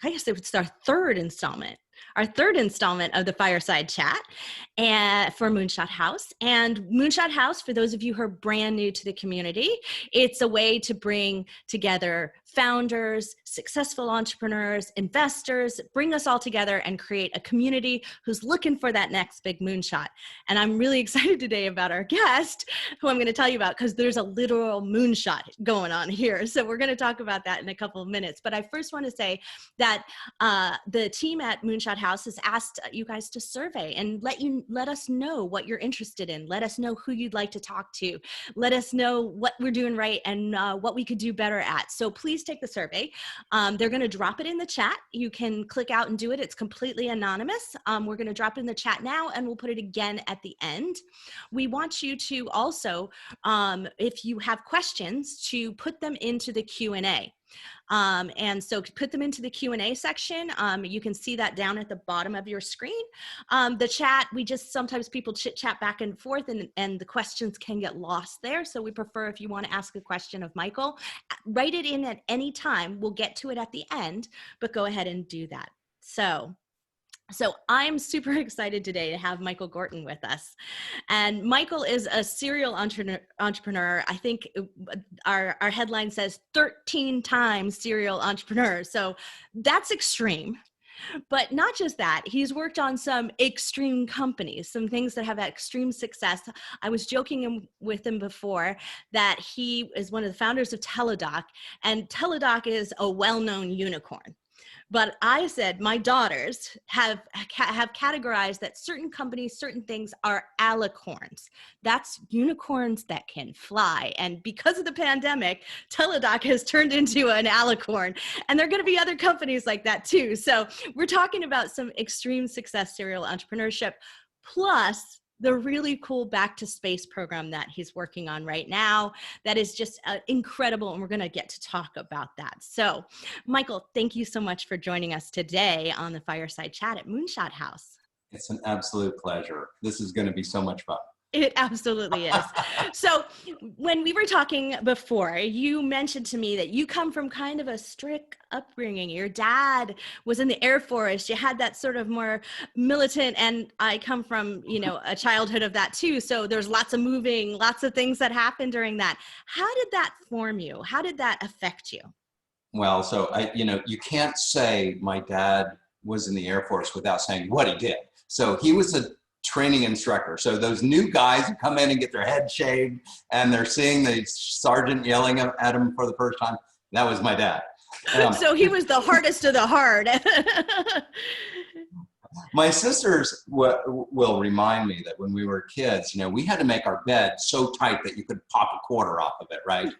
I guess it's our third installment of the Fireside Chat and for Moonshot House. And Moonshot House, for those of you who are brand new to the community, it's a way to bring together founders, successful entrepreneurs, investors, bring us all together and create a community who's looking for that next big moonshot. And I'm really excited today about our guest, who I'm going to tell you about, because there's a literal moonshot going on here. So we're going to talk about that in a couple of minutes. But I first want to say that the team at Moonshot House has asked you guys to survey and let us know what you're interested in. Let us know who you'd like to talk to. Let us know what we're doing right and what we could do better at. So please take the survey. They're going to drop it in the chat. You can click out and do it. It's completely anonymous. We're going to drop it in the chat now, and we'll put it again at the end. We want you to also, if you have questions, to put them into the Q&A. And so put them into the Q&A section. You can see that down at the bottom of your screen. The chat, sometimes people chit chat back and forth, and the questions can get lost there. So we prefer, if you want to ask a question of Michael, write it in at any time. We'll get to it at the end, but go ahead and do that. So I'm super excited today to have Michael Gorton with us. And Michael is a serial entrepreneur. I think our headline says 13 times serial entrepreneur. So that's extreme. But not just that, he's worked on some extreme companies, some things that have had extreme success. I was joking with him before that he is one of the founders of Teladoc, and Teladoc is a well-known unicorn. But I said my daughters have categorized that certain companies, certain things are alicorns. That's unicorns that can fly. And because of the pandemic, Teladoc has turned into an alicorn. And there are going to be other companies like that too. So we're talking about some extreme success serial entrepreneurship, plus the really cool back to space program that he's working on right now. That is just incredible. And we're going to get to talk about that. So Michael, thank you so much for joining us today on the Fireside Chat at Moonshot House. It's an absolute pleasure. This is going to be so much fun. It absolutely is. So when we were talking before, you mentioned to me that you come from kind of a strict upbringing. Your dad was in the Air Force. You had that sort of more militant, and I come from, a childhood of that too. So there's lots of moving, lots of things that happened during that. How did that form you? How did that affect you? Well, so you can't say my dad was in the Air Force without saying what he did. So he was a training instructor. So those new guys who come in and get their head shaved and they're seeing the sergeant yelling at them for the first time, that was my dad. So he was the hardest of the hard. My sisters will remind me that when we were kids, we had to make our bed so tight that you could pop a quarter off of it, right?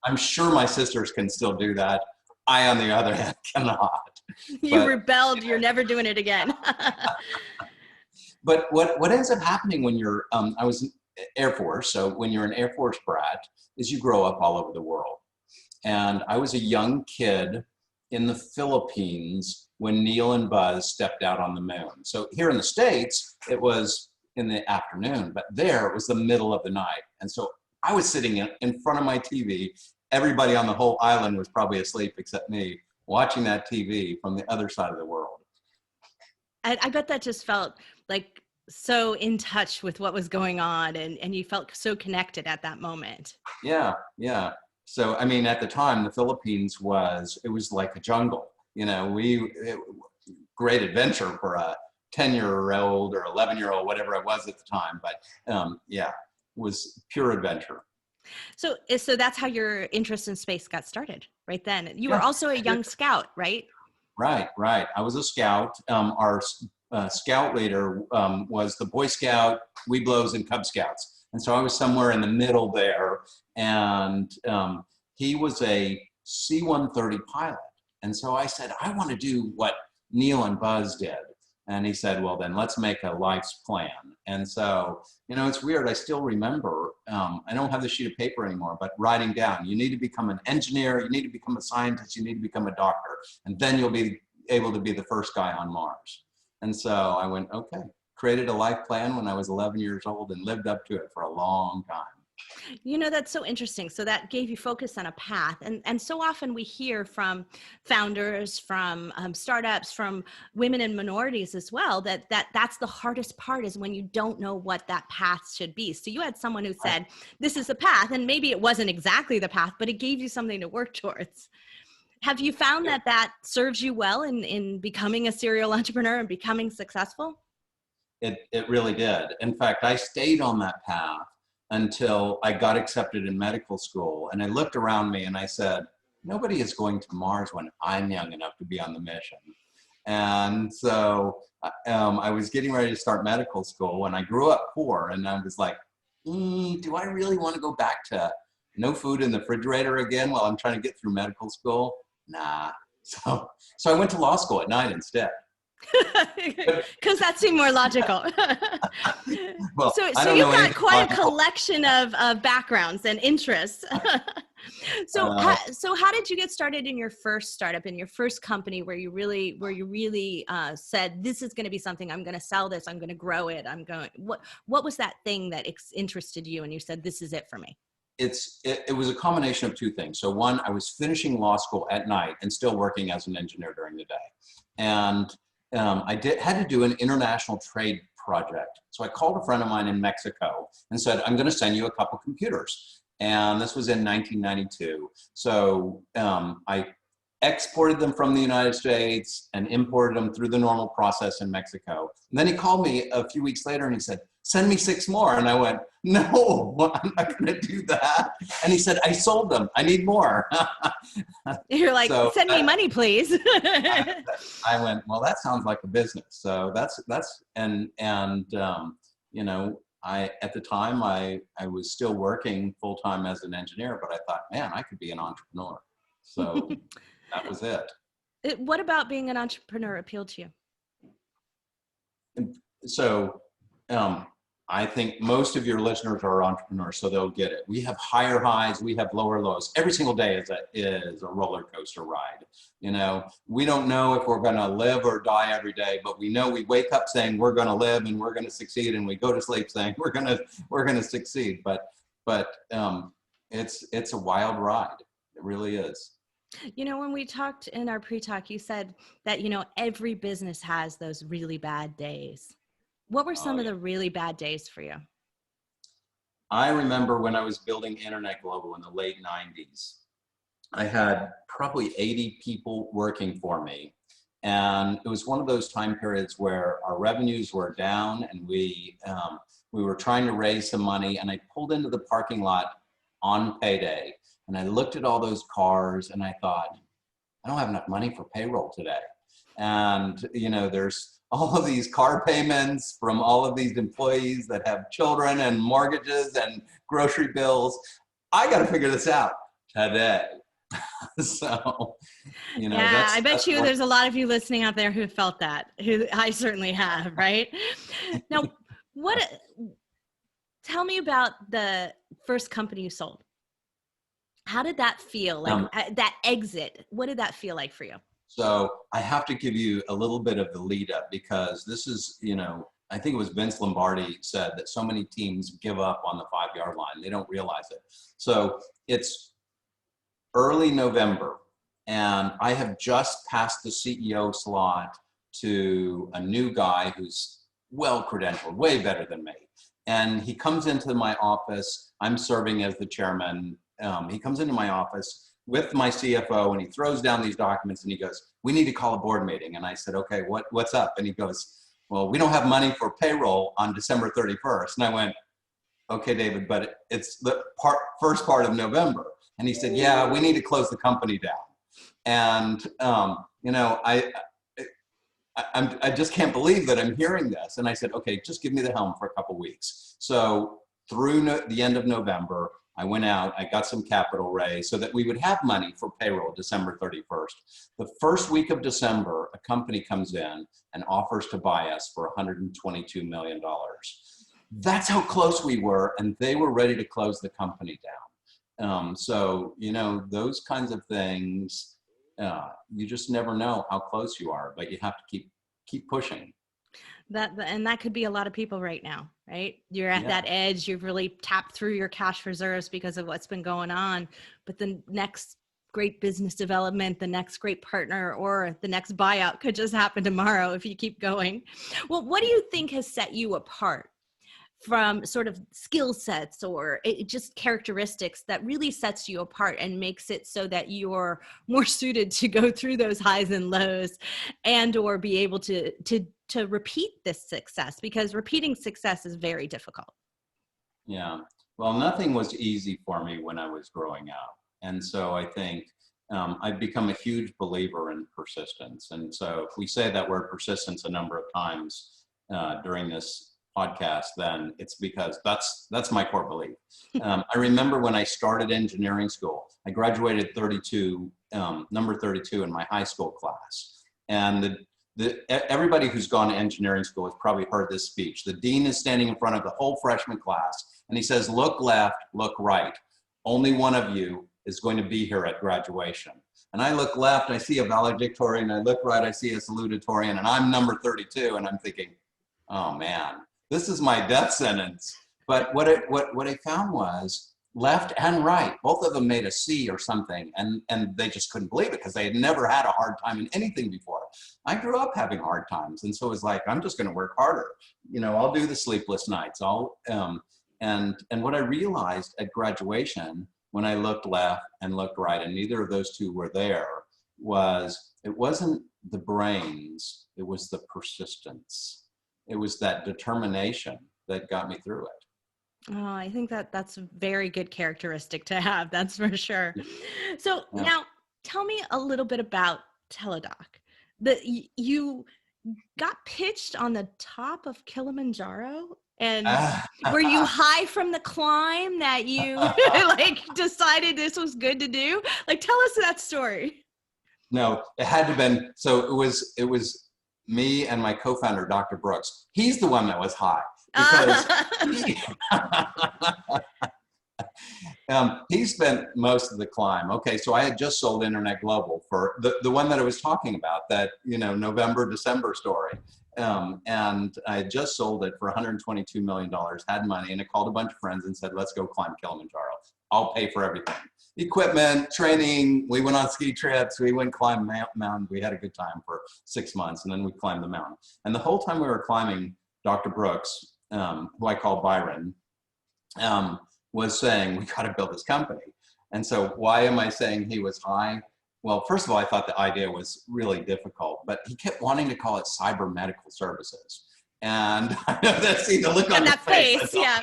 I'm sure my sisters can still do that. I, on the other hand, cannot. You rebelled. You're never doing it again. But what ends up happening when you're, I was in Air Force, so when you're an Air Force brat, is you grow up all over the world. And I was a young kid in the Philippines when Neil and Buzz stepped out on the moon. So here in the States, it was in the afternoon, but there it was the middle of the night. And so I was sitting in front of my TV. Everybody on the whole island was probably asleep except me, watching that TV from the other side of the world. I bet that just felt like so in touch with what was going on, and you felt so connected at that moment. Yeah. So, I mean, at the time, the Philippines was like a jungle. Great adventure for a 10-year-old or 11-year-old, whatever I was at the time. But it was pure adventure. So that's how your interest in space got started, right then. You were also a young scout, right? Right. I was a scout. Our scout leader was the Boy Scout, Webelos, and Cub Scouts. And so I was somewhere in the middle there. And he was a C-130 pilot. And so I said, I want to do what Neil and Buzz did. And he said, well, then let's make a life's plan. And so, it's weird. I still remember, I don't have the sheet of paper anymore, but writing down, you need to become an engineer, you need to become a scientist, you need to become a doctor, and then you'll be able to be the first guy on Mars. And so I went, okay, created a life plan when I was 11 years old and lived up to it for a long time. You know, that's so interesting. So that gave you focus on a path. And so often we hear from founders, from startups, from women and minorities as well, that's the hardest part, is when you don't know what that path should be. So you had someone who said, this is the path, and maybe it wasn't exactly the path, but it gave you something to work towards. Have you found that serves you well in becoming a serial entrepreneur and becoming successful? It really did. In fact, I stayed on that path until I got accepted in medical school. And I looked around me and I said, nobody is going to Mars when I'm young enough to be on the mission. And so I was getting ready to start medical school, and I grew up poor, and I was like, do I really want to go back to no food in the refrigerator again while I'm trying to get through medical school? Nah. So I went to law school at night instead. Because that seemed more logical. Well, so you've got quite a collection of backgrounds and interests. So how did you get started in your first startup, in your first company, where you really said, this is going to be something, I'm going to sell this, I'm going to grow it, what was that thing that interested you and you said, this is it for me? It was a combination of two things. So one, I was finishing law school at night and still working as an engineer during the day. And I had to do an international trade project. So I called a friend of mine in Mexico and said, I'm going to send you a couple computers. And this was in 1992. So I exported them from the United States and imported them through the normal process in Mexico. And then he called me a few weeks later and he said, send me 6 more. And I went, no, I'm not going to do that. And he said, I sold them. I need more. You're like, so, send me money, please. I went, well, that sounds like a business. So you know, at the time I was still working full time as an engineer, but I thought, man, I could be an entrepreneur. So that was it. What about being an entrepreneur appealed to you? So I think most of your listeners are entrepreneurs, so they'll get it. We have higher highs, we have lower lows. Every single day is a roller coaster ride. You know, we don't know if we're going to live or die every day, but we know we wake up saying we're going to live and we're going to succeed, and we go to sleep saying we're going to succeed. But it's a wild ride. It really is. You know, when we talked in our pre-talk, you said that, you know, every business has those really bad days. What were some of the really bad days for you? I remember when I was building Internet Global in the late 90s, I had probably 80 people working for me. And it was one of those time periods where our revenues were down and we were trying to raise some money, and I pulled into the parking lot on payday and I looked at all those cars and I thought, I don't have enough money for payroll today. And, you know, there's all of these car payments from all of these employees that have children and mortgages and grocery bills. I got to figure this out today. So, you know, yeah, I bet you there's a lot of you listening out there who felt that, who I certainly have, right? Now, tell me about the first company you sold. How did that feel? Like that exit, what did that feel like for you? So I have to give you a little bit of the lead up, because this is, you know, I think it was Vince Lombardi said that so many teams give up on the 5-yard line. They don't realize it. So it's early November and I have just passed the CEO slot to a new guy who's well credentialed, way better than me. And he comes into my office. I'm serving as the chairman. He comes into my office with my CFO and he throws down these documents and he goes, we need to call a board meeting. And I said, okay, what's up? And he goes, well, we don't have money for payroll on December 31st. And I went, okay, David, but it's the first part of November. And he said, yeah, we need to close the company down. And, you know, I just can't believe that I'm hearing this. And I said, okay, just give me the helm for a couple weeks. So through the end of November, I went out, I got some capital raised so that we would have money for payroll December 31st. The first week of December, a company comes in and offers to buy us for $122 million. That's how close we were, and they were ready to close the company down. So, you know, those kinds of things, you just never know how close you are, but you have to keep pushing. And that could be a lot of people right now, right? You're at that edge. You've really tapped through your cash reserves because of what's been going on. But the next great business development, the next great partner, or the next buyout could just happen tomorrow if you keep going. Well, what do you think has set you apart from sort of skill sets or just characteristics that really sets you apart and makes it so that you're more suited to go through those highs and lows and or be able to repeat this success, because repeating success is very difficult? Yeah. Well, nothing was easy for me when I was growing up. And so I think I've become a huge believer in persistence. And so if we say that word persistence a number of times during this podcast, then it's because that's my core belief. I remember when I started engineering school, I graduated number 32 in my high school class. And everybody who's gone to engineering school has probably heard this speech. The dean is standing in front of the whole freshman class and he says, look left, look right. Only one of you is going to be here at graduation. And I look left, I see a valedictorian, I look right, I see a salutatorian, and I'm number 32, and I'm thinking, oh man, this is my death sentence. But what I found was left and right, both of them made a C or something, and they just couldn't believe it because they had never had a hard time in anything before. I grew up having hard times, and so it was like, I'm just going to work harder. You know, I'll do the sleepless nights. And what I realized at graduation, when I looked left and looked right, and neither of those two were there, was it wasn't the brains, it was the persistence. It was that determination that got me through it. Oh, I think that's a very good characteristic to have. That's for sure. So now tell me a little bit about Teladoc. You got pitched on the top of Kilimanjaro, and were you high from the climb that you like decided this was good to do? Like, tell us that story. No, it had to have been. So it was me and my co-founder, Dr. Brooks. He's the one that was high because he spent most of the climb. Okay, so I had just sold Internet Global for the one that I was talking about, that, you know, November, December story. And I had just sold it for $122 million, had money, and I called a bunch of friends and said, let's go climb Kilimanjaro. I'll pay for everything. Equipment, training, we went on ski trips, we went climb mountain. We had a good time for 6 months, and then we climbed the mountain. And the whole time we were climbing, Dr. Brooks, who I call Byron, was saying, we got to build this company. And so why am I saying he was high? Well, first of all, I thought the idea was really difficult, but he kept wanting to call it cyber medical services. And I know that's the look on that face, yeah.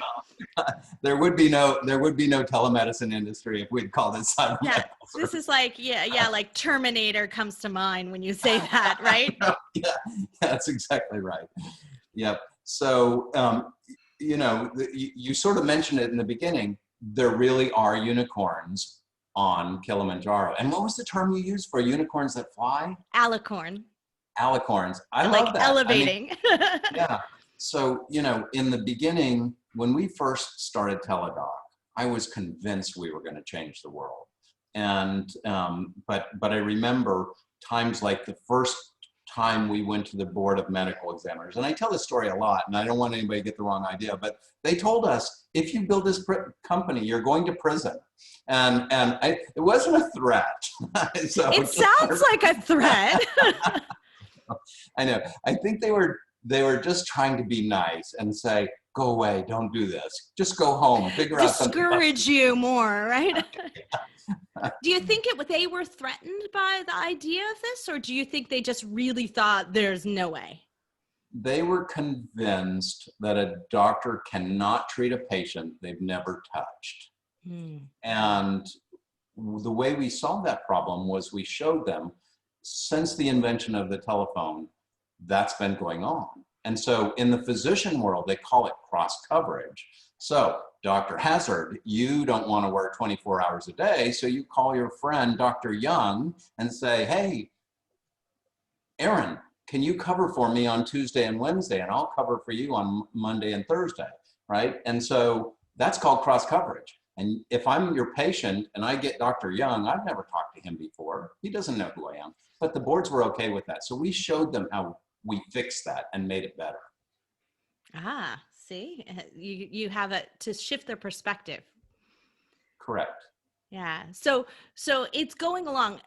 There would be no telemedicine industry if we'd called it cyber medical services. This is like, like Terminator comes to mind when you say that, right? Yeah, that's exactly right. Yep. So, you know, you sort of mentioned it in the beginning, there really are unicorns on Kilimanjaro. And what was the term you used for unicorns that fly? Alicorn. Alicorns. I like love that. Elevating. I mean, yeah. So, you know, in the beginning, when we first started Teladoc, I was convinced we were going to change the world. And, but I remember times like the first time we went to the board of medical examiners, and I tell this story a lot, and I don't want anybody to get the wrong idea, but they told us, if you build this company, you're going to prison. And it wasn't a threat. So it sounds like a threat. I know. I think they were just trying to be nice and say, go away, don't do this. Just go home, figure out something. Discourage you more, right? Do you think they were threatened by the idea of this, or do you think they just really thought there's no way? They were convinced that a doctor cannot treat a patient they've never touched. And the way we solved that problem was we showed them, since the invention of the telephone, that's been going on. And so in the physician world, they call it cross coverage. So Dr. Hazard, you don't want to work 24 hours a day, so you call your friend, Dr. Young, and say, hey, Aaron, can you cover for me on Tuesday and Wednesday, and I'll cover for you on Monday and Thursday, right? And so that's called cross coverage. And if I'm your patient and I get Dr. Young, I've never talked to him before. He doesn't know who I am, but the boards were okay with that. So we showed them how we fixed that and made it better. Ah, see, you have it to shift their perspective. Correct. Yeah. So it's going along.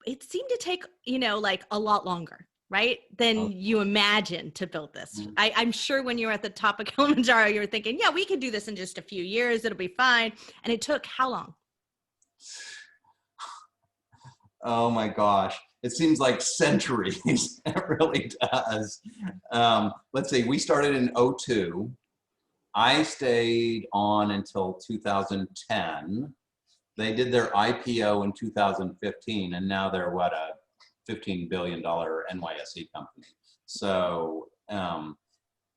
It seemed to take, like a lot longer, right? Than you imagined to build this. Mm-hmm. I'm sure when you were at the top of Kilimanjaro, you were thinking, yeah, we can do this in just a few years. It'll be fine. And it took how long? Oh my gosh. It seems like centuries. It really does. Let's see, we started in 2002. I stayed on until 2010. They did their IPO in 2015, and now they're what, a $15 billion NYSE company. So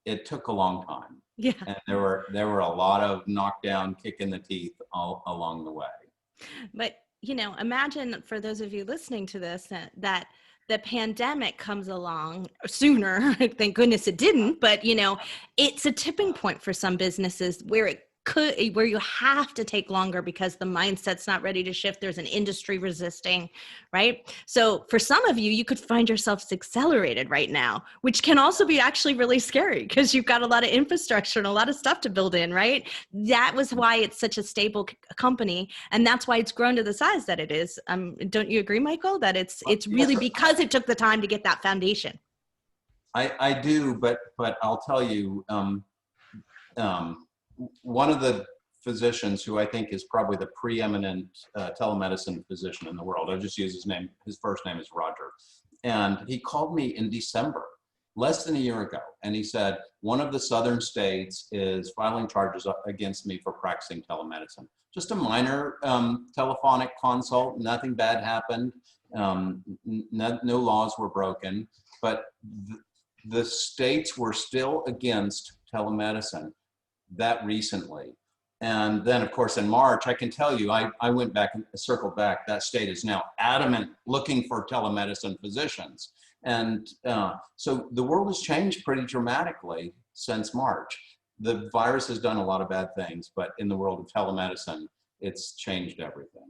it took a long time. Yeah. And there were a lot of knockdown, kick in the teeth all along the way. But imagine, for those of you listening to this, that the pandemic comes along sooner. Thank goodness it didn't. But it's a tipping point for some businesses where you have to take longer because the mindset's not ready to shift. There's an industry resisting, right? So for some of you, you could find yourselves accelerated right now, which can also be actually really scary because you've got a lot of infrastructure and a lot of stuff to build in, right? That was why it's such a stable company. And that's why it's grown to the size that it is. Don't you agree, Michael, that it's really because it took the time to get that foundation? I do, but I'll tell you, one of the physicians who I think is probably the preeminent telemedicine physician in the world, I'll just use his name, his first name is Roger. And he called me in December, less than a year ago. And he said, one of the southern states is filing charges against me for practicing telemedicine. Just a minor telephonic consult, nothing bad happened. No laws were broken, but the states were still against telemedicine that recently. And then of course in March, I can tell you, I went back and circled back. That state is now adamant looking for telemedicine physicians. And so the world has changed pretty dramatically since March. The virus has done a lot of bad things, but in the world of telemedicine, it's changed everything.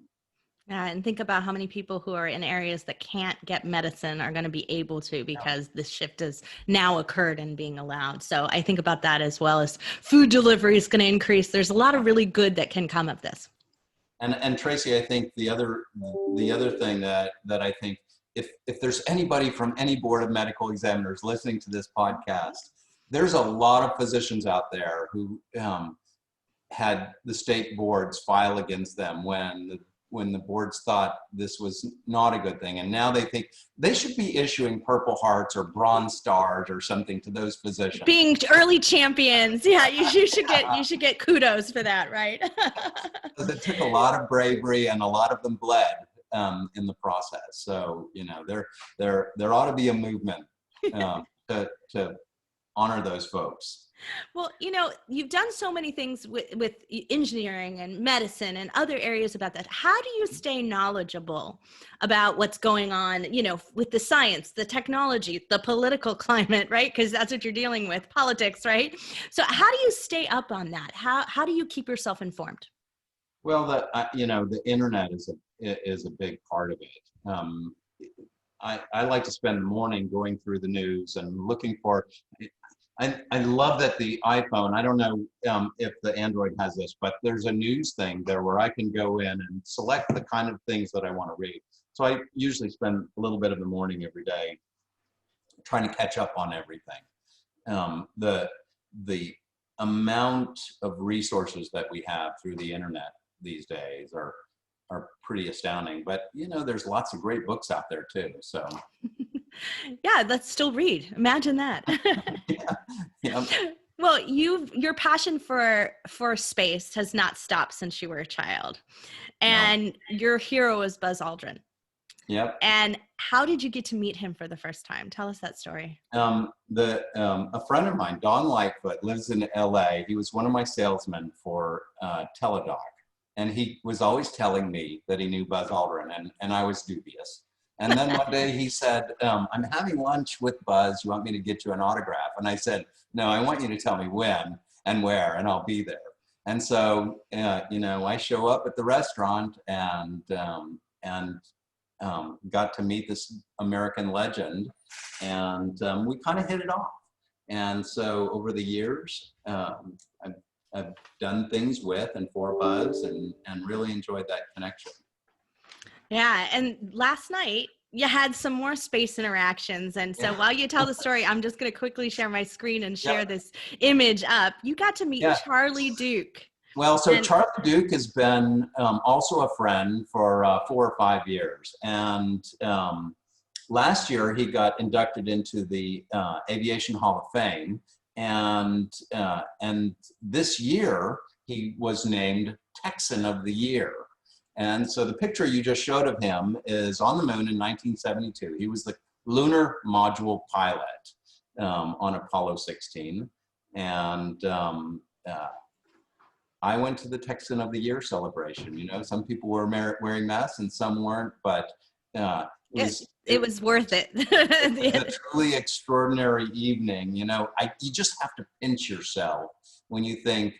Yeah, and think about how many people who are in areas that can't get medicine are going to be able to because this shift has now occurred and being allowed. So I think about that, as well as food delivery is going to increase. There's a lot of really good that can come of this. And Tracy, I think the other thing that I think, if there's anybody from any board of medical examiners listening to this podcast, there's a lot of physicians out there who had the state boards file against them when the boards thought this was not a good thing. And now they think they should be issuing Purple Hearts or Bronze Stars or something to those physicians. Being early champions. Yeah, you should get kudos for that, right? Because it took a lot of bravery and a lot of them bled in the process. So, there ought to be a movement to honor those folks. Well, you've done so many things with engineering and medicine and other areas about that. How do you stay knowledgeable about what's going on, with the science, the technology, the political climate, right? Because that's what you're dealing with, politics, right? So how do you stay up on that? How do you keep yourself informed? Well, the internet is a big part of it. I like to spend the morning going through the news and looking for. I love that the iPhone, I don't know if the Android has this, but there's a news thing there where I can go in and select the kind of things that I want to read. So I usually spend a little bit of the morning every day trying to catch up on everything. The amount of resources that we have through the internet these days are pretty astounding. But, there's lots of great books out there too, so. Yeah, let's still read. Imagine that. Yeah. Well, your passion for space has not stopped since you were a child, and your hero is Buzz Aldrin. Yep. And how did you get to meet him for the first time? Tell us that story. A friend of mine, Don Lightfoot, lives in LA. He was one of my salesmen for Teladoc, and he was always telling me that he knew Buzz Aldrin, and I was dubious. And then one day he said, I'm having lunch with Buzz. You want me to get you an autograph? And I said, no, I want you to tell me when and where, and I'll be there. And so, I show up at the restaurant and got to meet this American legend, and we kind of hit it off. And so over the years, I've done things with and for Buzz, and really enjoyed that connection. Yeah, and last night you had some more space interactions. And so while you tell the story, I'm just going to quickly share my screen and share this image up. You got to meet Charlie Duke. Well, so Charlie Duke has been also a friend for 4 or 5 years. And last year he got inducted into the Aviation Hall of Fame. And this year he was named Texan of the Year. And so the picture you just showed of him is on the moon in 1972. He was the lunar module pilot on Apollo 16. And I went to the Texan of the Year celebration. You know, some people were wearing masks and some weren't, but it was worth it. It was a truly extraordinary evening. You know, you just have to pinch yourself when you think,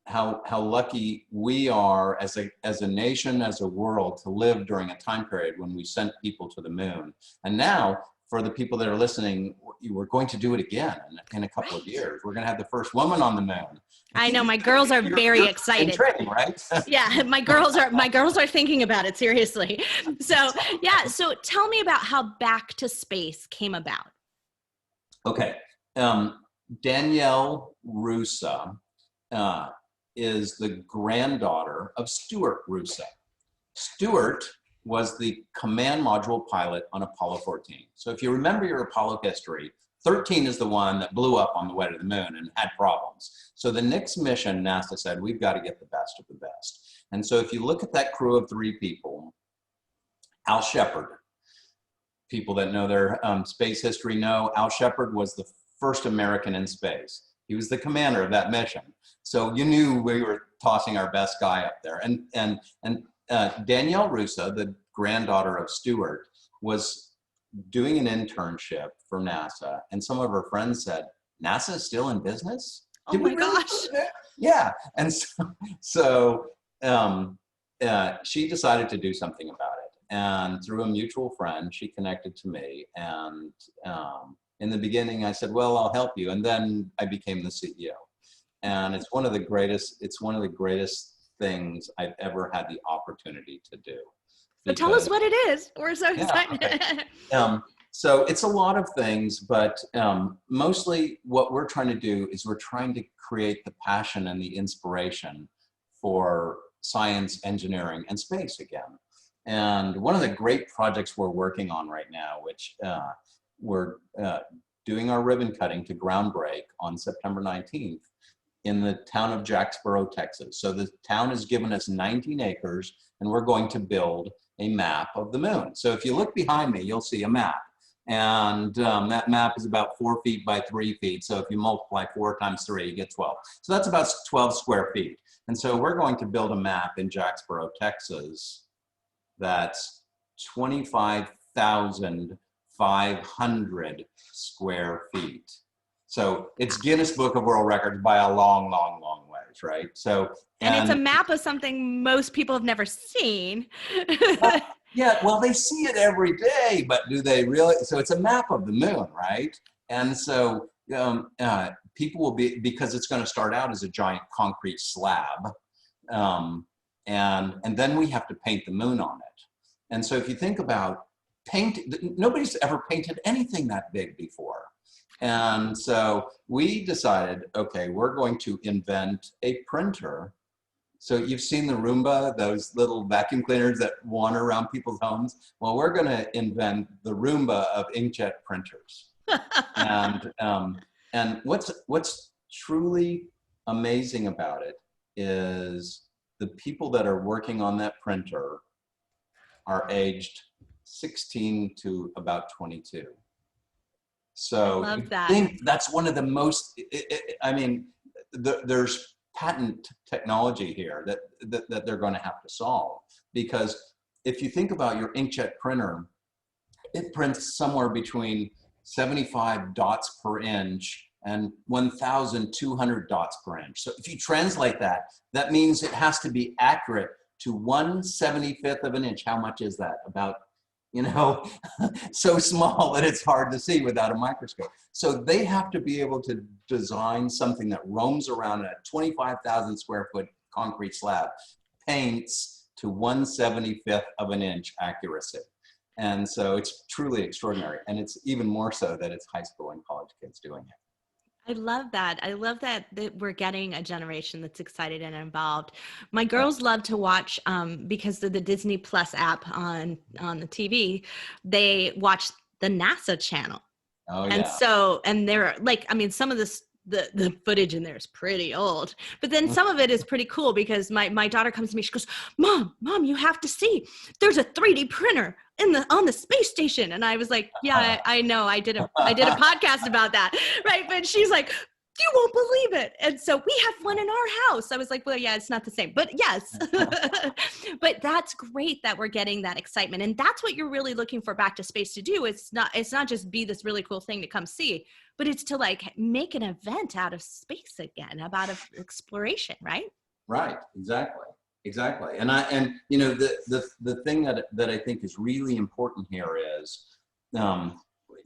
how lucky we are as a nation, as a world, to live during a time period when we sent people to the moon. And now, for the people that are listening, we're going to do it again in a couple of years. We're going to have the first woman on the moon. I know, my girls are very excited. In training, right? Yeah, my girls are thinking about it seriously. So yeah, so tell me about how Back to Space came about. Okay, Danielle Russa is the granddaughter of Stuart Russa. Stuart was the command module pilot on Apollo 14. So if you remember your Apollo history, 13 is the one that blew up on the way to the moon and had problems. So the next mission, NASA said, we've got to get the best of the best. And so if you look at that crew of 3 people, Al Shepard, people that know their space history know, Al Shepard was the first American in space. He was the commander of that mission. So you knew we were tossing our best guy up there. And Danielle Russa, the granddaughter of Stuart, was doing an internship for NASA. And some of her friends said, NASA is still in business? Oh my gosh. Yeah. And so she decided to do something about it. And through a mutual friend, she connected to me. And in the beginning, I said, well, I'll help you. And then I became the CEO. And it's one of the greatest things I've ever had the opportunity to do. So tell us what it is. We're so excited. Okay. So it's a lot of things, but mostly what we're trying to do is we're trying to create the passion and the inspiration for science, engineering, and space again. And one of the great projects we're working on right now, which we're doing our ribbon cutting to groundbreak on September 19th in the town of Jacksboro, Texas. So the town has given us 19 acres, and we're going to build a map of the moon. So if you look behind me, you'll see a map. And that map is about 4 feet by 3 feet. So if you multiply 4 times 3, you get 12. So that's about 12 square feet. And so we're going to build a map in Jacksboro, Texas, that's 25,500 square feet. So it's Guinness Book of World Records by a long, long, long ways, right? So and it's a map of something most people have never seen. Yeah, well, they see it every day, but do they really? So it's a map of the moon, right? And so people will be, because it's going to start out as a giant concrete slab, and then we have to paint the moon on it. And so if you think about nobody's ever painted anything that big before. And so we decided, okay, we're going to invent a printer. So you've seen the Roomba, those little vacuum cleaners that wander around people's homes. Well, we're going to invent the Roomba of inkjet printers. And what's truly amazing about it is the people that are working on that printer are aged 16 to about 22. So I think that's one of the most, I mean, there's patent technology here that they're going to have to solve. Because if you think about your inkjet printer, it prints somewhere between 75 dots per inch and 1,200 dots per inch. So if you translate that, that means it has to be accurate to 1/75th of an inch. How much is that? About, you know, so small that it's hard to see without a microscope. So they have to be able to design something that roams around a 25,000 square foot concrete slab, paints to 1/75th of an inch accuracy. And so it's truly extraordinary. And it's even more so that it's high school and college kids doing it. I love that. I love that we're getting a generation that's excited and involved. My girls love to watch, because of the Disney Plus app on the TV, they watch the NASA channel. Oh, and yeah. so, and they're like, I mean, some of this, the footage in there is pretty old, but then some of it is pretty cool because my daughter comes to me, she goes, mom, you have to see, there's a 3D printer on the space station. And I was like, yeah, I know. I did a podcast about that. Right. But she's like, you won't believe it. And so we have one in our house. I was like, well, yeah, it's not the same, but yes. But that's great that we're getting that excitement. And that's what you're really looking for Back to Space to do. It's not just be this really cool thing to come see, but it's to like make an event out of space again, about exploration, right? Right. Exactly. And you know, the thing that I think is really important here is,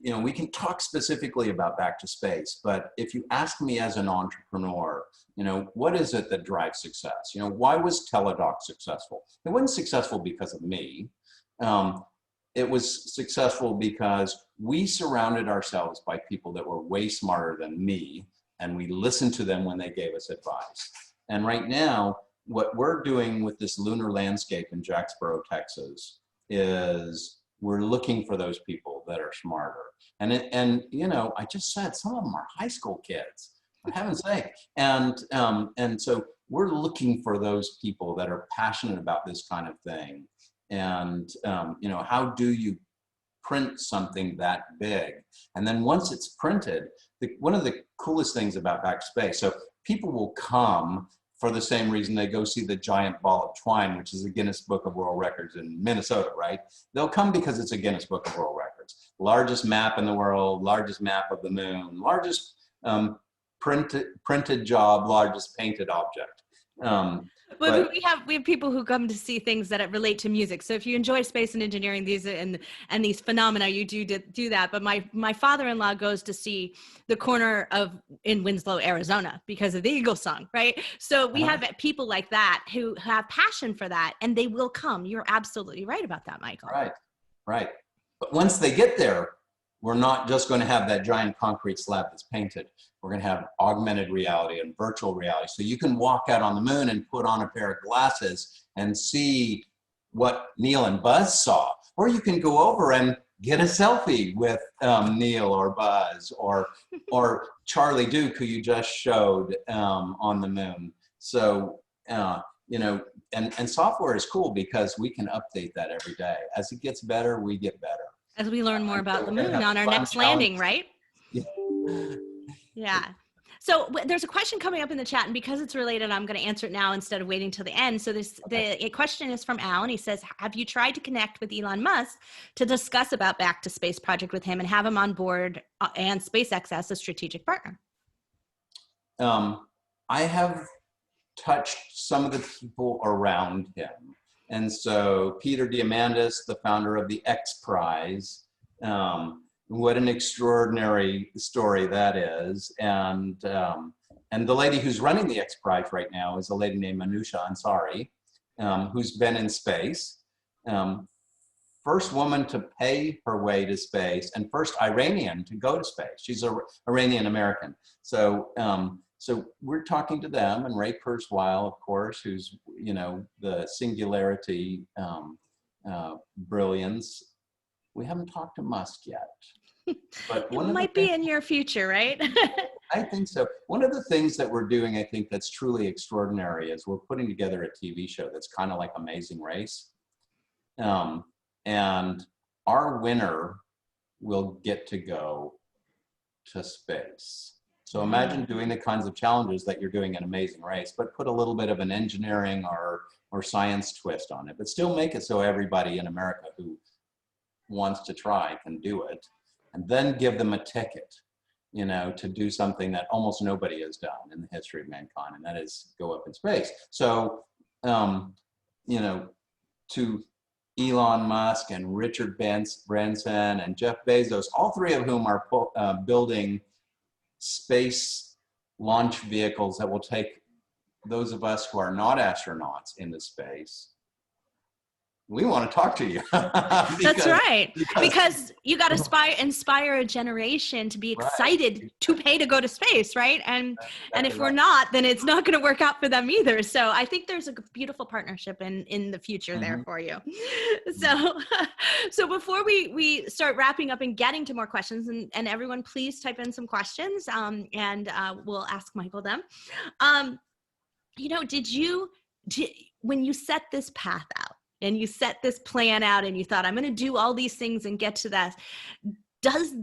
you know, we can talk specifically about Back to Space, but if you ask me as an entrepreneur, you know, what is it that drives success? You know, why was Teladoc successful? It wasn't successful because of me. It was successful because we surrounded ourselves by people that were way smarter than me, and we listened to them when they gave us advice. And right now, what we're doing with this lunar landscape in Jacksboro, Texas, is we're looking for those people that are smarter. And you know, I just said some of them are high school kids, for heaven's sake. And so we're looking for those people that are passionate about this kind of thing. And you know, how do you print something that big? And then once it's printed, one of the coolest things about Back to Space, so people will come for the same reason they go see the giant ball of twine, which is a Guinness Book of World Records in Minnesota, right? They'll come because it's a Guinness Book of World Records. Largest map in the world, largest map of the moon, largest printed job, largest painted object. But we have people who come to see things that relate to music. So if you enjoy space and engineering, these these phenomena, you do that. But my father-in-law goes to see the corner in Winslow, Arizona, because of the Eagles song, right? So we have people like that who have passion for that, and they will come. You're absolutely right about that, Michael. Right. But once they get there, we're not just going to have that giant concrete slab that's painted. We're going to have augmented reality and virtual reality. So you can walk out on the moon and put on a pair of glasses and see what Neil and Buzz saw. Or you can go over and get a selfie with Neil or Buzz or Charlie Duke, who you just showed on the moon. So, you know, and software is cool because we can update that every day. As it gets better, we get better. As we learn more about the moon on our next landing, right? Yeah. So there's a question coming up in the chat, and because it's related, I'm going to answer it now instead of waiting till the end. So the question is from Al, and he says, have you tried to connect with Elon Musk to discuss about Back to Space project with him and have him on board and SpaceX as a strategic partner? I have touched some of the people around him. And so Peter Diamandis, the founder of the Ep3, what an extraordinary story that is. And the lady who's running the Ep3 right now is a lady named Anusha Ansari, who's been in space. First woman to pay her way to space and first Iranian to go to space. She's an Iranian American. So we're talking to them, and Ray Kurzweil, of course, who's, you know, the singularity brilliance. We haven't talked to Musk yet. But it might be in your future, right? I think so. One of the things that we're doing, I think, that's truly extraordinary is we're putting together a TV show that's kind of like Amazing Race. And our winner will get to go to space. So imagine doing the kinds of challenges that you're doing in Amazing Race, but put a little bit of an engineering or science twist on it, but still make it so everybody in America who wants to try can do it, and then give them a ticket, you know, to do something that almost nobody has done in the history of mankind, and that is go up in space. So, to Elon Musk and Richard Branson and Jeff Bezos, all three of whom are building space launch vehicles that will take those of us who are not astronauts into space. We want to talk to you. That's right. Because you got to inspire a generation to be excited to pay to go to space, right? And if we're not, then it's not going to work out for them either. So I think there's a beautiful partnership in the future there for you. So before we start wrapping up and getting to more questions, and everyone please type in some questions, and we'll ask Michael them. When you set this path out, and you set this plan out and you thought, I'm going to do all these things and get to that, does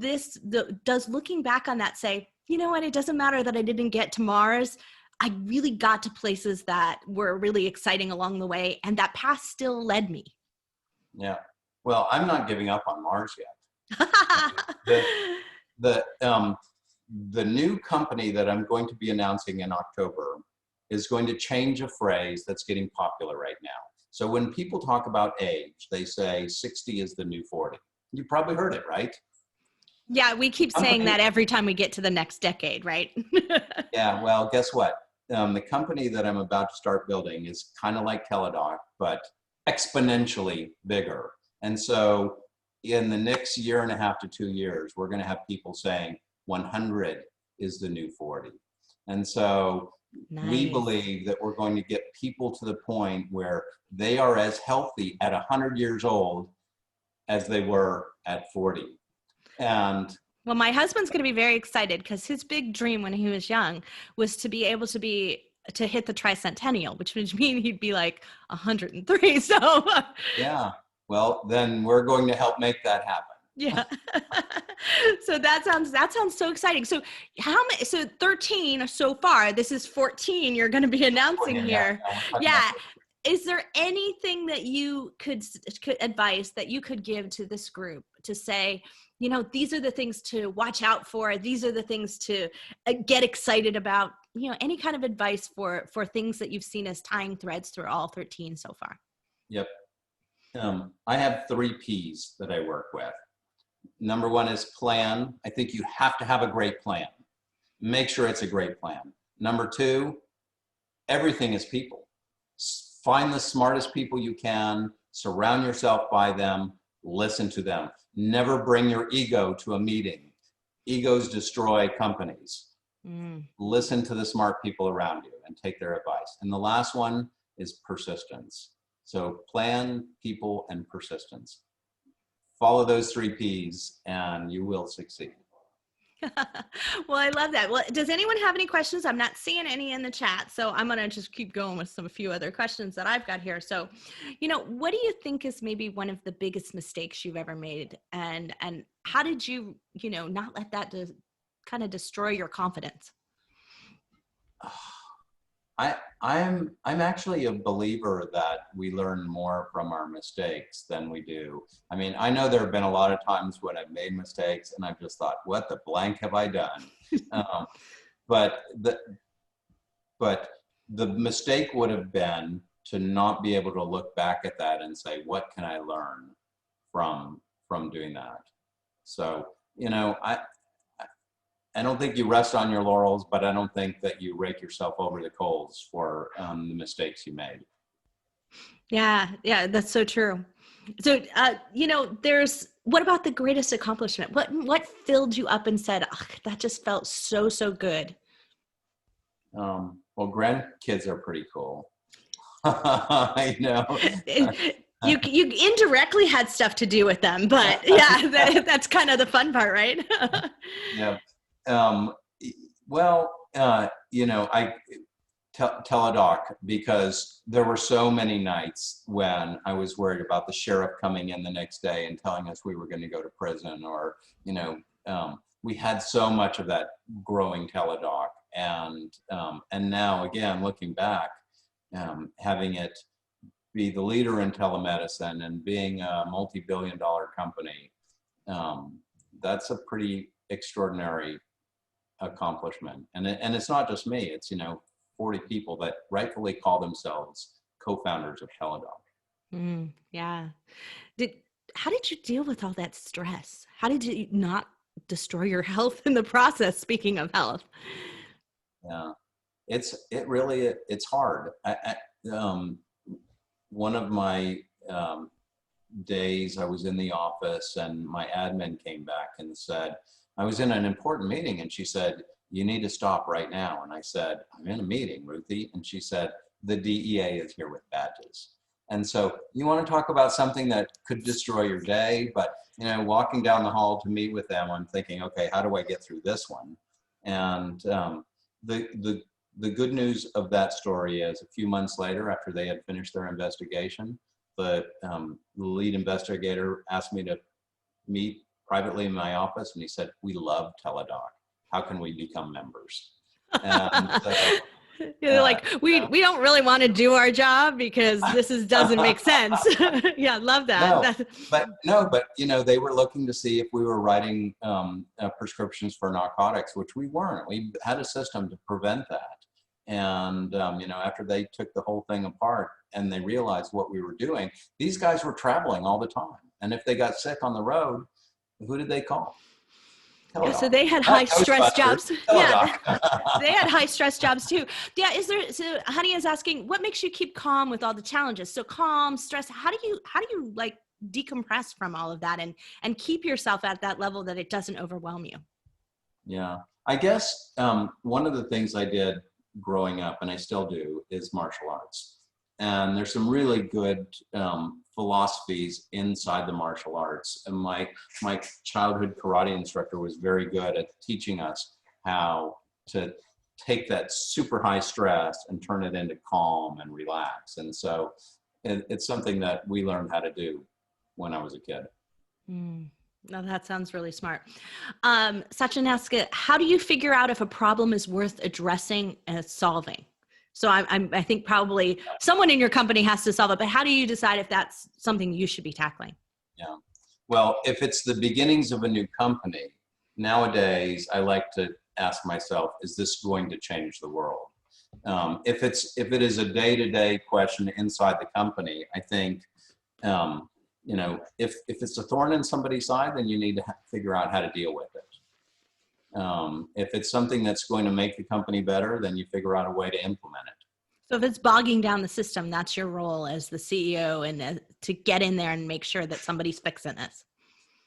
looking back on that say, you know what, it doesn't matter that I didn't get to Mars. I really got to places that were really exciting along the way, and that path still led me. Yeah. Well, I'm not giving up on Mars yet. The new company that I'm going to be announcing in October is going to change a phrase that's getting popular right now. So when people talk about age, they say 60 is the new 40. You probably heard it, right? Yeah, we keep saying that every time we get to the next decade, right? Yeah, well, guess what? The company that I'm about to start building is kind of like Teladoc, but exponentially bigger. And so in the next year and a half to 2 years, we're going to have people saying 100 is the new 40. And so we believe that we're going to get people to the point where they are as healthy at 100 years old as they were at 40. And well, my husband's going to be very excited because his big dream when he was young was to be able to hit the tricentennial, which would mean he'd be like 103. So yeah, well, then we're going to help make that happen. Yeah. So that sounds so exciting. So how many, so 13 so far, this is 14 you're going to be announcing here. Yeah. Is there anything that you could advice that you could give to this group to say, these are the things to watch out for. These are the things to get excited about, any kind of advice for things that you've seen as tying threads through all 13 so far? Yep. I have 3 P's that I work with. Number 1 is plan. I think you have to have a great plan. Make sure it's a great plan. Number 2, everything is people. Find the smartest people you can, surround yourself by them, listen to them. Never bring your ego to a meeting. Egos destroy companies. Listen to the smart people around you and take their advice. And the last one is persistence. So plan, people, and persistence. Follow those 3 Ps and you will succeed. Well, I love that. Well, does anyone have any questions? I'm not seeing any in the chat, so I'm going to just keep going with a few other questions that I've got here. So, what do you think is maybe one of the biggest mistakes you've ever made? And how did you, not let that kind of destroy your confidence? I'm actually a believer that we learn more from our mistakes than we do. I mean, I know there have been a lot of times when I've made mistakes and I've just thought, what the blank have I done? But the mistake would have been to not be able to look back at that and say, what can I learn from doing that? So, I don't think you rest on your laurels, but I don't think that you rake yourself over the coals for the mistakes you made. Yeah, that's so true. So, what about the greatest accomplishment? What filled you up and said, oh, that just felt so good? Well, grandkids are pretty cool. You indirectly had stuff to do with them, but yeah, that's kind of the fun part, right? Yeah. Teladoc, because there were so many nights when I was worried about the sheriff coming in the next day and telling us we were going to go to prison, or, we had so much of that growing Teladoc. And now, again, looking back, having it be the leader in telemedicine and being a multi-billion-dollar company, that's a pretty extraordinary accomplishment. And it's not just me, it's 40 people that rightfully call themselves co-founders of Teladoc. Yeah. Did How did you deal with all that stress? How did you not destroy your health in the process? Speaking of health. Yeah, it's hard. One of my days I was in the office and my admin came back and said, I was in an important meeting, and she said, you need to stop right now. And I said, I'm in a meeting, Ruthie. And she said, the DEA is here with badges. And so you want to talk about something that could destroy your day, but walking down the hall to meet with them, I'm thinking, okay, how do I get through this one? And the good news of that story is a few months later, after they had finished their investigation, the lead investigator asked me to meet privately in my office, and he said, we love Teladoc. How can we become members? And You're like, we don't really want to do our job because doesn't make sense. Yeah, love that. But they were looking to see if we were writing prescriptions for narcotics, which we weren't. We had a system to prevent that. And after they took the whole thing apart and they realized what we were doing, these guys were traveling all the time. And if they got sick on the road, who did they call? Yeah, so they had high stress jobs. Yeah, they had high stress jobs too. Yeah, so Honey is asking, what makes you keep calm with all the challenges? So calm, stress, how do you like decompress from all of that and keep yourself at that level that it doesn't overwhelm you? Yeah, I guess one of the things I did growing up, and I still do, is martial arts. And there's some really good philosophies inside the martial arts. And my childhood karate instructor was very good at teaching us how to take that super high stress and turn it into calm and relax. And so it's something that we learned how to do when I was a kid. No, that sounds really smart. Sachin asks, how do you figure out if a problem is worth addressing and solving? So I think probably someone in your company has to solve it, but how do you decide if that's something you should be tackling? Yeah. Well, if it's the beginnings of a new company, nowadays I like to ask myself, is this going to change the world? If it is a day-to-day question inside the company, I think, if it's a thorn in somebody's side, then you need to figure out how to deal with it. If it's something that's going to make the company better, then you figure out a way to implement it. So if it's bogging down the system, that's your role as the CEO and to get in there and make sure that somebody's fixing this.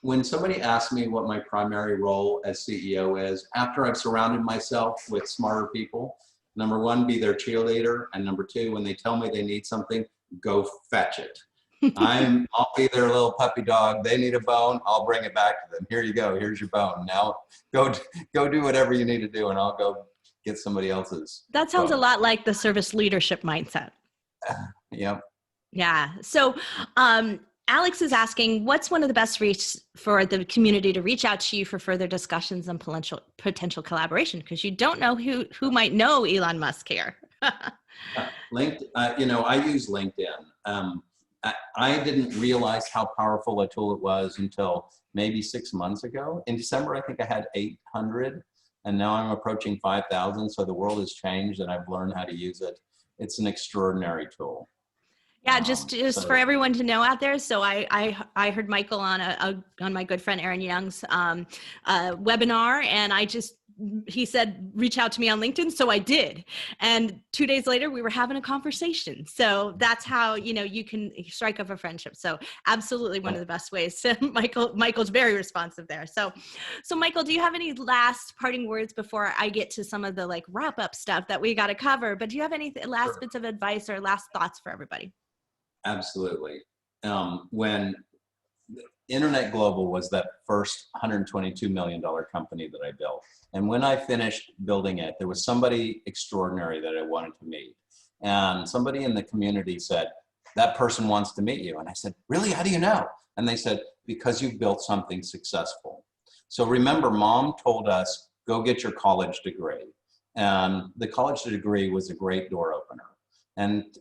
When somebody asks me what my primary role as CEO is, after I've surrounded myself with smarter people, number one, be their cheerleader. And number two, when they tell me they need something, go fetch it. I'll be their little puppy dog. They need a bone, I'll bring it back to them. Here you go, here's your bone. Now go do whatever you need to do, and I'll go get somebody else's. That sounds bone. A lot like the service leadership mindset. Yep. Yeah. So Alex is asking, what's one of the best ways for the community to reach out to you for further discussions and potential collaboration? Because you don't know who might know Elon Musk here. LinkedIn. I use LinkedIn. I didn't realize how powerful a tool it was until maybe 6 months ago. In December, I think I had 800, and now I'm approaching 5,000. So the world has changed, and I've learned how to use it. It's an extraordinary tool. Yeah, just for everyone to know out there. So I heard Michael on my good friend Aaron Young's webinar, and he said, reach out to me on LinkedIn. So I did. And 2 days later, we were having a conversation. So that's how, you can strike up a friendship. So absolutely one of the best ways. Michael's very responsive there. So Michael, do you have any last parting words before I get to some of the wrap up stuff that we got to cover? But do you have any last bits of advice or last thoughts for everybody? Absolutely. When Internet Global was that first $122 million company that I built. And when I finished building it, there was somebody extraordinary that I wanted to meet. And somebody in the community said, that person wants to meet you. And I said, really? How do you know? And they said, because you've built something successful. So remember, Mom told us, go get your college degree. And the college degree was a great door opener. And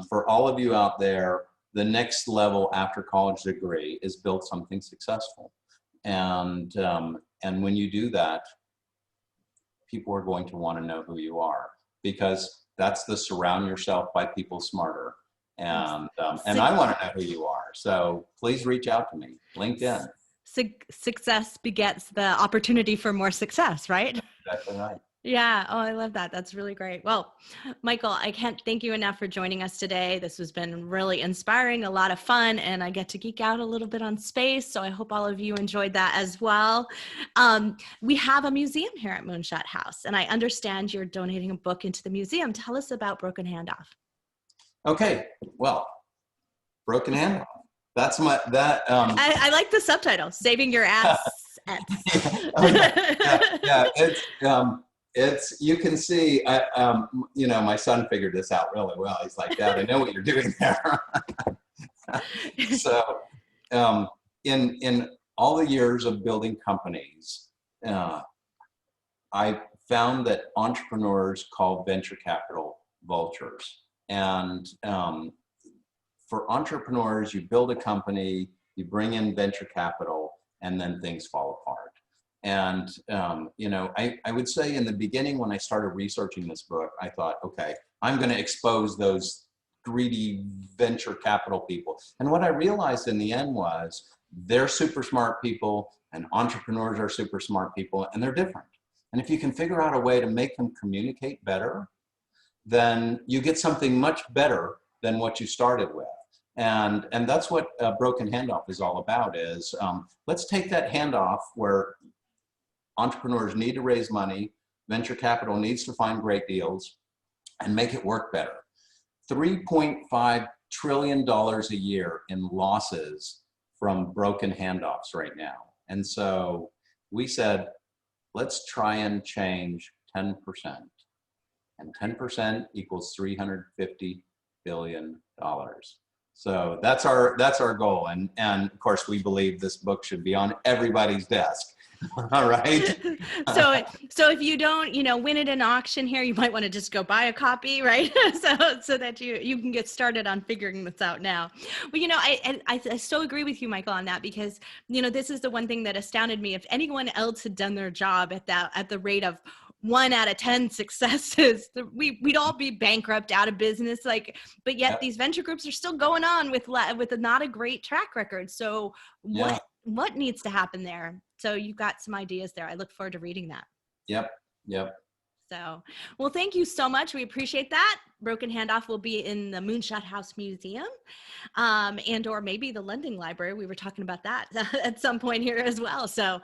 for all of you out there, the next level after college degree is build something successful. And when you do that, people are going to want to know who you are, because that's the surround yourself by people smarter. And I want to know who you are. So please reach out to me. LinkedIn. Success begets the opportunity for more success, right? Exactly right. Yeah. Oh, I love that. That's really great. Well, Michael, I can't thank you enough for joining us today. This has been really inspiring, a lot of fun, and I get to geek out a little bit on space. So I hope all of you enjoyed that as well. We have a museum here at Moonshot House, and I understand you're donating a book into the museum. Tell us about Broken Handoff. Okay. Well, Broken Handoff. That's I like the subtitle, Saving Your Assets. Yeah. It's you can see, my son figured this out really well. He's like, Dad, I know what you're doing there. So in all the years of building companies, I found that entrepreneurs call venture capital vultures. And for entrepreneurs, you build a company, you bring in venture capital, and then things fall apart. And, I would say in the beginning when I started researching this book, I thought, okay, I'm going to expose those greedy venture capital people. And what I realized in the end was they're super smart people and entrepreneurs are super smart people, and they're different. And if you can figure out a way to make them communicate better, then you get something much better than what you started with. And that's what Broken Handoff is all about is let's take that handoff where entrepreneurs need to raise money, venture capital needs to find great deals, and make it work better. $3.5 trillion a year in losses from broken handoffs right now. And so we said, let's try and change 10%. And 10% equals $350 billion. So that's our goal. And of course, we believe this book should be on everybody's desk. All right. So if you don't, win at an auction here, you might want to just go buy a copy, right? so that you can get started on figuring this out now. Well, I so agree with you, Michael, on that, because, this is the one thing that astounded me. If anyone else had done their job at the rate of 1 out of 10 successes, we'd all be bankrupt, out of business. But yet these venture groups are still going on with not a great track record. So what needs to happen there? So you've got some ideas there. I look forward to reading that. Yep. So, well, thank you so much. We appreciate that. Broken Handoff will be in the Moonshot House Museum and or maybe the Lending Library. We were talking about that at some point here as well. So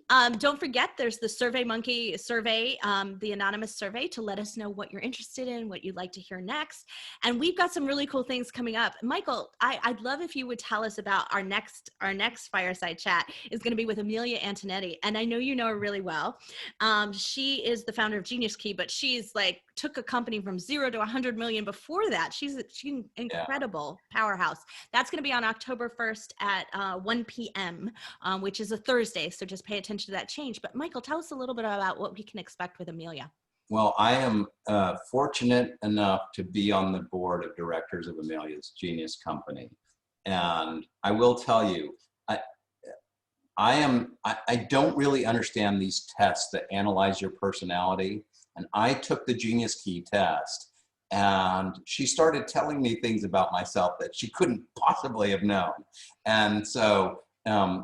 don't forget, there's the SurveyMonkey survey, the anonymous survey, to let us know what you're interested in, what you'd like to hear next. And we've got some really cool things coming up. Michael, I'd love if you would tell us about our next Fireside Chat is going to be with Amelia Antonetti. And I know you know her really well. She is the founder of Genius Key, but she's took a company from 0 to 100 million before that. She's an incredible powerhouse. That's going to be on October 1st at 1 p.m., which is a Thursday. So just pay attention to that change. But Michael, tell us a little bit about what we can expect with Amelia. Well, I am fortunate enough to be on the board of directors of Amelia's Genius Company. And I will tell you, I don't really understand these tests that analyze your personality. And I took the Genius Key test, and she started telling me things about myself that she couldn't possibly have known. And so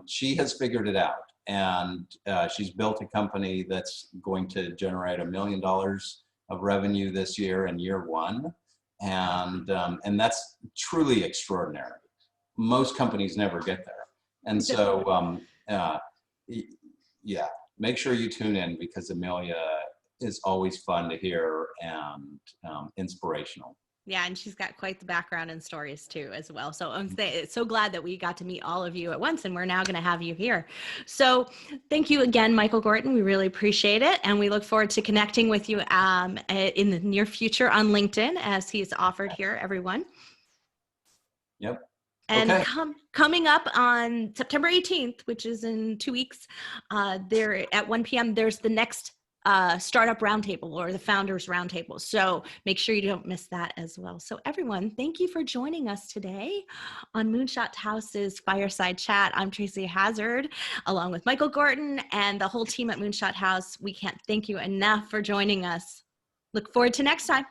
she has figured it out. And she's built a company that's going to generate $1 million of revenue this year in year one. And that's truly extraordinary. Most companies never get there. And so, make sure you tune in, because Amelia is always fun to hear and inspirational. Yeah, and she's got quite the background and stories too as well. So I'm so glad that we got to meet all of you at once, and we're now going to have you here. So thank you again, Michael Gorton. We really appreciate it, and we look forward to connecting with you in the near future on LinkedIn, as he's offered here, everyone. Yep. And okay. Coming up on September 18th, which is in 2 weeks, there at 1 p.m., there's the next startup roundtable, or the founders roundtable. So make sure you don't miss that as well. So everyone, thank you for joining us today on Moonshot House's Fireside Chat. I'm Tracy Hazard, along with Michael Gorton and the whole team at Moonshot House. We can't thank you enough for joining us. Look forward to next time.